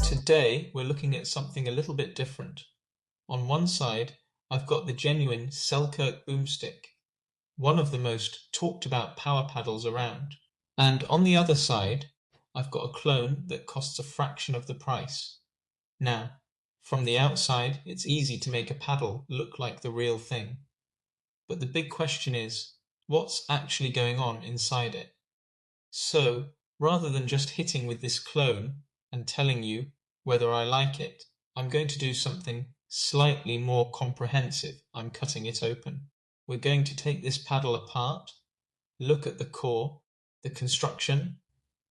Today we're looking at something a little bit different. On one side I've got the genuine Selkirk Boomstick, one of the most talked about power paddles around. And on the other side I've got a clone that costs a fraction of the price. Now, from the outside it's easy to make a paddle look like the real thing. But the big question is, what's actually going on inside it? So, rather than just hitting with this clone and telling you whether I like it, I'm going to do something slightly more comprehensive. I'm cutting it open. We're going to take this paddle apart, look at the core, the construction,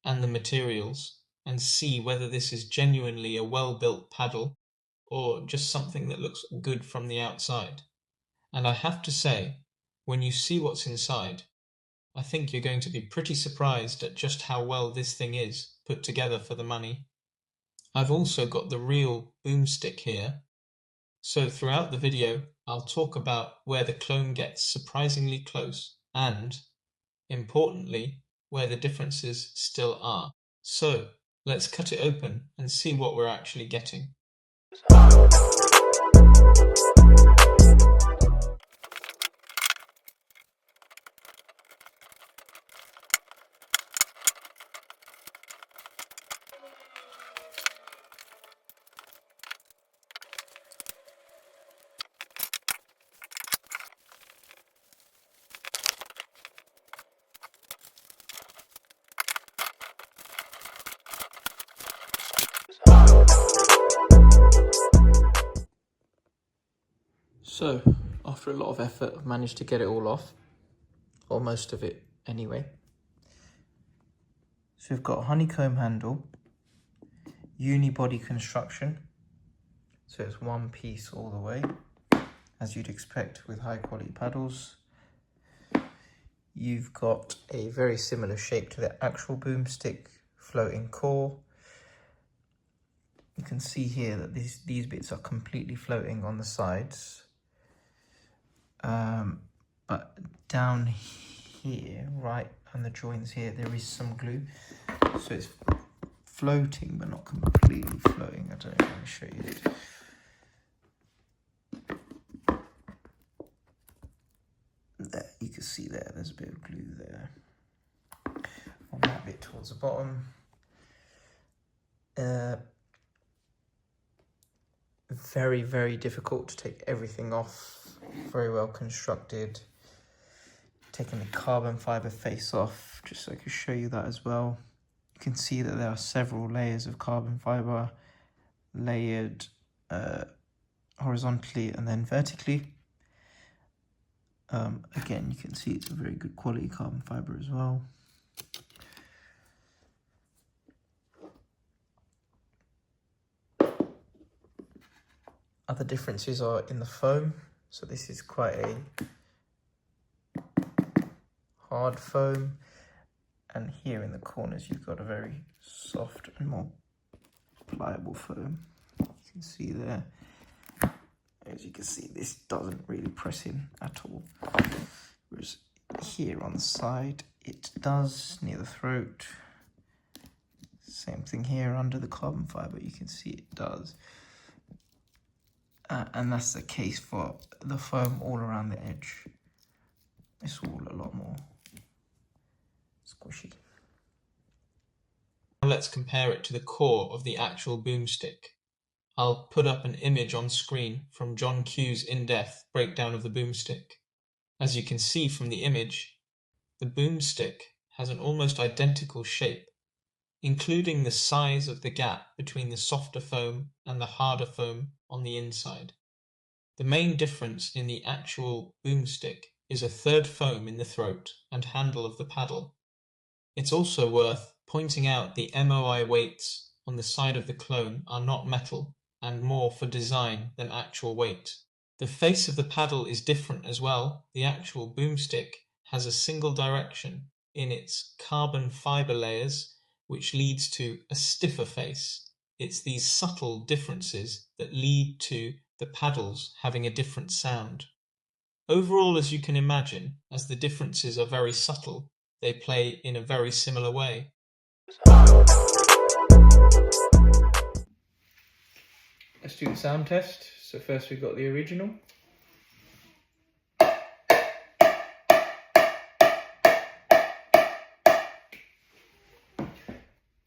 and the materials, and see whether this is genuinely a well-built paddle or just something that looks good from the outside. And I have to say, when you see what's inside, I think you're going to be pretty surprised at just how well this thing is put together for the money. I've also got the real boomstick here, so throughout the video I'll talk about where the clone gets surprisingly close and, importantly, where the differences still are. So let's cut it open and see what we're actually getting. So, after a lot of effort, I've managed to get it all off, or most of it anyway. So we've got a honeycomb handle, unibody construction, so it's one piece all the way, as you'd expect with high quality paddles. You've got a very similar shape to the actual boomstick, floating core. You can see here that these bits are completely floating on the sides. But down here, right on the joints here, there is some glue. So it's floating, but not completely floating. I don't know if I can show you. There, you can see there's a bit of glue there. On that bit towards the bottom. Very, very difficult to take everything off. Very well constructed. Taking the carbon fiber face off, just so I can show you that as well. You can see that there are several layers of carbon fiber layered horizontally and then vertically. Again, you can see it's a very good quality carbon fiber as well. Other differences are in the foam. So this is quite a hard foam, and here in the corners you've got a very soft and more pliable foam. You can see there, as you can see, this doesn't really press in at all, whereas here on the side it does, near the throat. Same thing here under the carbon fiber, you can see it does. And that's the case for the foam all around the edge. It's all a lot more squishy. Now let's compare it to the core of the actual boomstick. I'll put up an image on screen from John Q's in-depth breakdown of the boomstick. As you can see from the image, the boomstick has an almost identical shape, including the size of the gap between the softer foam and the harder foam on the inside. The main difference in the actual boomstick is a third foam in the throat and handle of the paddle. It's also worth pointing out the MOI weights on the side of the clone are not metal and more for design than actual weight. The face of the paddle is different as well. The actual boomstick has a single direction in its carbon fiber layers, which leads to a stiffer face. It's these subtle differences that lead to the paddles having a different sound. Overall, as you can imagine, as the differences are very subtle, they play in a very similar way. Let's do the sound test. So first we've got the original.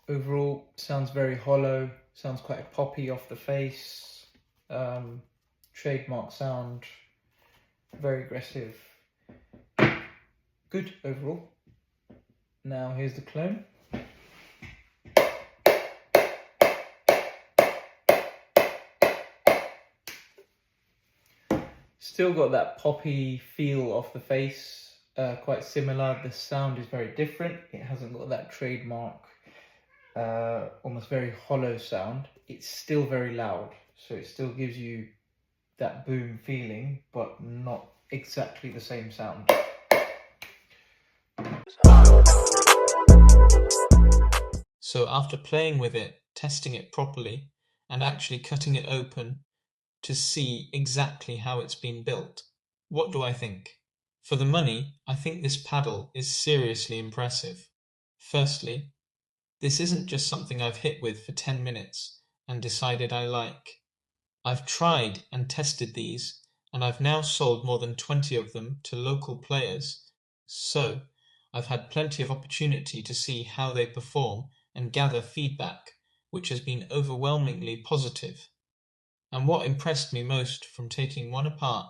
Overall, sounds very hollow, sounds quite poppy off the face, trademark sound, very aggressive. Good overall. Now here's the clone. Still got that poppy feel off the face, quite similar. The sound is very different. It hasn't got that trademark, almost very hollow sound. It's still very loud, so it still gives you that boom feeling, but not exactly the same sound. So after playing with it, testing it properly, and actually cutting it open to see exactly how it's been built, what do I think? For the money, I think this paddle is seriously impressive. Firstly, this isn't just something I've hit with for 10 minutes and decided I like. I've tried and tested these, and I've now sold more than 20 of them to local players, so I've had plenty of opportunity to see how they perform and gather feedback, which has been overwhelmingly positive. And what impressed me most from taking one apart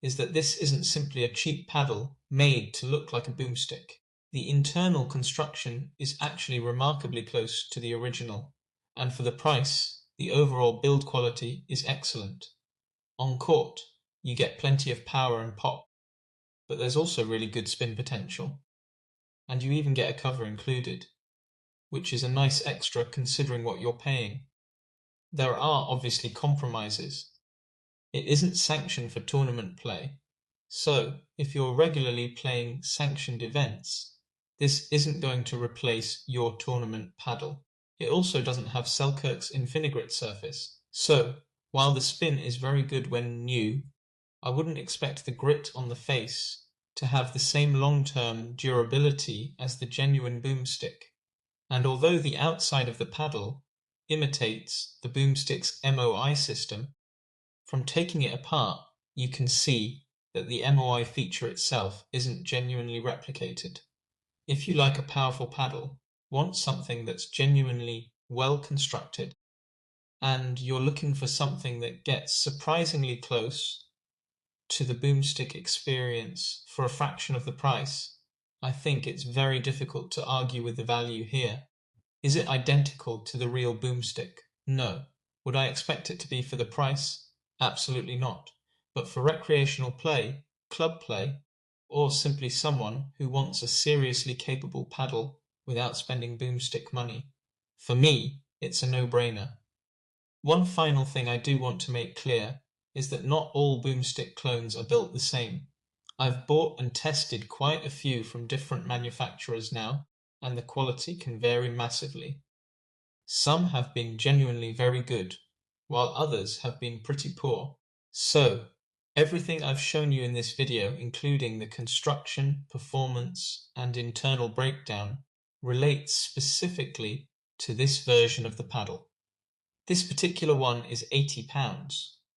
is that this isn't simply a cheap paddle made to look like a boomstick. The internal construction is actually remarkably close to the original, and for the price, the overall build quality is excellent. On court, you get plenty of power and pop, but there's also really good spin potential. And you even get a cover included, which is a nice extra considering what you're paying. There are obviously compromises. It isn't sanctioned for tournament play, so if you're regularly playing sanctioned events, this isn't going to replace your tournament paddle. It also doesn't have Selkirk's Infinigrit surface, so while the spin is very good when new, I wouldn't expect the grit on the face to have the same long-term durability as the genuine boomstick. And although the outside of the paddle imitates the boomstick's MOI system, from taking it apart you can see that the MOI feature itself isn't genuinely replicated. If you like a powerful paddle, want something that's genuinely well constructed, and you're looking for something that gets surprisingly close to the boomstick experience for a fraction of the price, I think it's very difficult to argue with the value here. Is it identical to the real boomstick? No. Would I expect it to be for the price? Absolutely not. But for recreational play, club play, or simply someone who wants a seriously capable paddle without spending boomstick money, for me, it's a no-brainer. One final thing I do want to make clear is that not all boomstick clones are built the same. I've bought and tested quite a few from different manufacturers now, and the quality can vary massively. Some have been genuinely very good, while others have been pretty poor. So, everything I've shown you in this video, including the construction, performance, and internal breakdown, relates specifically to this version of the paddle. This particular one is £80,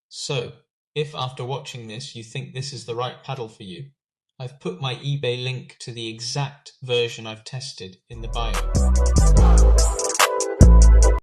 so if after watching this you think this is the right paddle for you, I've put my eBay link to the exact version I've tested in the bio.